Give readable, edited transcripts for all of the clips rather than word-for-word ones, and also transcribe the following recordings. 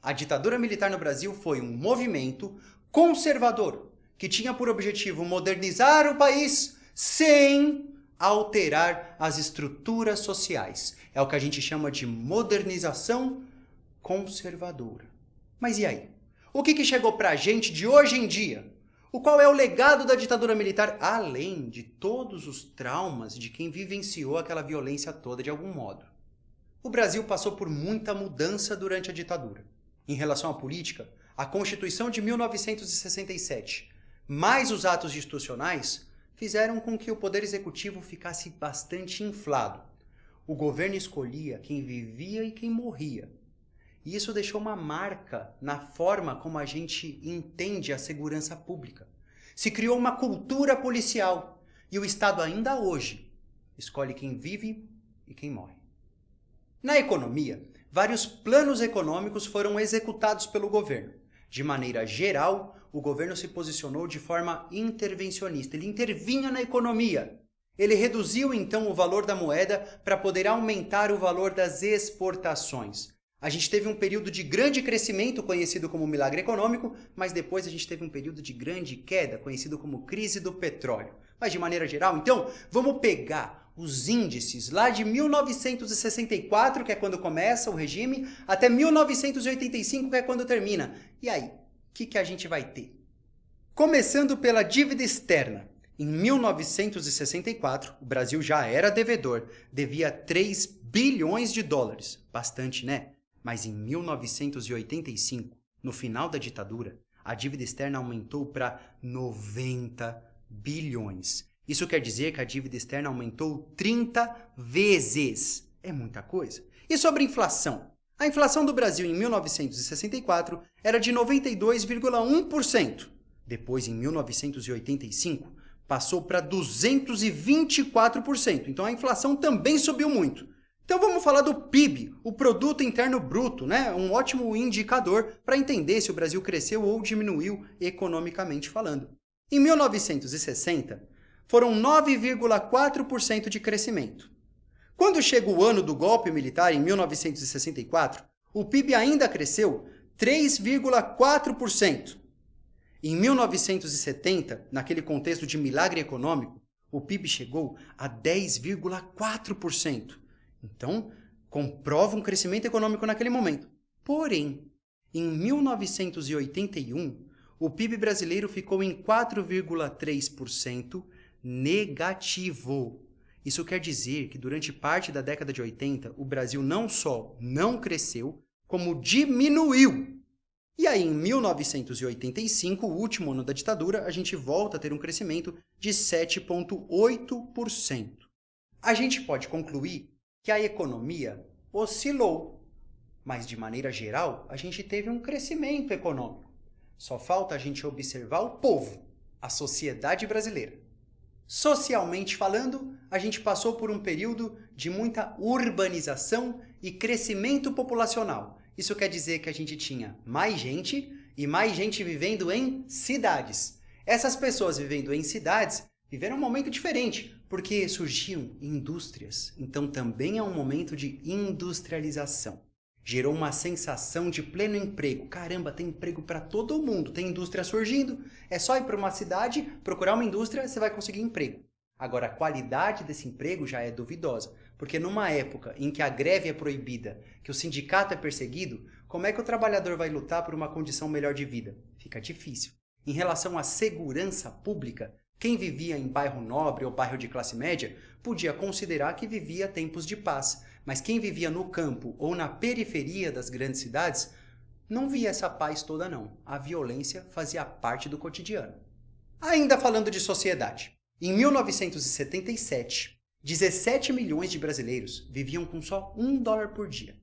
A ditadura militar no Brasil foi um movimento conservador que tinha por objetivo modernizar o país sem alterar as estruturas sociais. É o que a gente chama de modernização conservadora. Mas e aí? O que chegou pra gente de hoje em dia? Qual é o legado da ditadura militar, além de todos os traumas de quem vivenciou aquela violência toda de algum modo? O Brasil passou por muita mudança durante a ditadura. Em relação à política, a Constituição de 1967, mais os atos institucionais, fizeram com que o poder executivo ficasse bastante inflado. O governo escolhia quem vivia e quem morria. E isso deixou uma marca na forma como a gente entende a segurança pública. Se criou uma cultura policial e o Estado ainda hoje escolhe quem vive e quem morre. Na economia, vários planos econômicos foram executados pelo governo. De maneira geral, o governo se posicionou de forma intervencionista. Ele intervinha na economia. Ele reduziu então o valor da moeda para poder aumentar o valor das exportações. A gente teve um período de grande crescimento, conhecido como milagre econômico, mas depois a gente teve um período de grande queda, conhecido como crise do petróleo. Mas de maneira geral, então, vamos pegar os índices lá de 1964, que é quando começa o regime, até 1985, que é quando termina. E aí, o que a gente vai ter? Começando pela dívida externa. Em 1964, o Brasil já era devedor, devia 3 bilhões de dólares. Bastante, né? Mas em 1985, no final da ditadura, a dívida externa aumentou para 90 bilhões. Isso quer dizer que a dívida externa aumentou 30 vezes. É muita coisa. E sobre inflação? A inflação do Brasil em 1964 era de 92,1%. Depois, em 1985, passou para 224%. Então a inflação também subiu muito. Então vamos falar do PIB, o Produto Interno Bruto, né? Um ótimo indicador para entender se o Brasil cresceu ou diminuiu economicamente falando. Em 1960, foram 9,4% de crescimento. Quando chega o ano do golpe militar, em 1964, o PIB ainda cresceu 3,4%. Em 1970, naquele contexto de milagre econômico, o PIB chegou a 10,4%. Então, comprova um crescimento econômico naquele momento. Porém, em 1981, o PIB brasileiro ficou em 4,3% negativo. Isso quer dizer que durante parte da década de 80, o Brasil não só não cresceu, como diminuiu. E aí, em 1985, o último ano da ditadura, a gente volta a ter um crescimento de 7,8%. A gente pode concluir que a economia oscilou, mas de maneira geral, a gente teve um crescimento econômico. Só falta a gente observar o povo, a sociedade brasileira. Socialmente falando, a gente passou por um período de muita urbanização e crescimento populacional. Isso quer dizer que a gente tinha mais gente e mais gente vivendo em cidades. Essas pessoas vivendo em cidades viveram um momento diferente, porque surgiam indústrias. Então também é um momento de industrialização. Gerou uma sensação de pleno emprego. Caramba, tem emprego para todo mundo, tem indústria surgindo. É só ir para uma cidade, procurar uma indústria, você vai conseguir emprego. Agora, a qualidade desse emprego já é duvidosa, porque numa época em que a greve é proibida, que o sindicato é perseguido, como é que o trabalhador vai lutar por uma condição melhor de vida? Fica difícil. Em relação à segurança pública, quem vivia em bairro nobre ou bairro de classe média podia considerar que vivia tempos de paz, mas quem vivia no campo ou na periferia das grandes cidades não via essa paz toda não. A violência fazia parte do cotidiano. Ainda falando de sociedade, em 1977, 17 milhões de brasileiros viviam com só $1 por dia.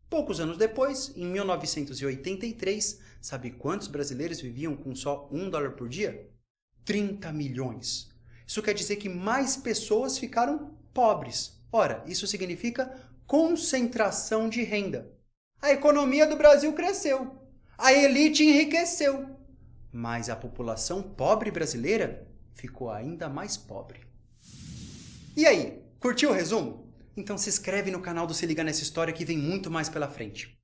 Poucos anos depois, em 1983, sabe quantos brasileiros viviam com só $1 por dia? 30 milhões. Isso quer dizer que mais pessoas ficaram pobres. Ora, isso significa concentração de renda. A economia do Brasil cresceu. A elite enriqueceu. Mas a população pobre brasileira ficou ainda mais pobre. E aí, curtiu o resumo? Então se inscreve no canal do Se Liga Nessa História que vem muito mais pela frente.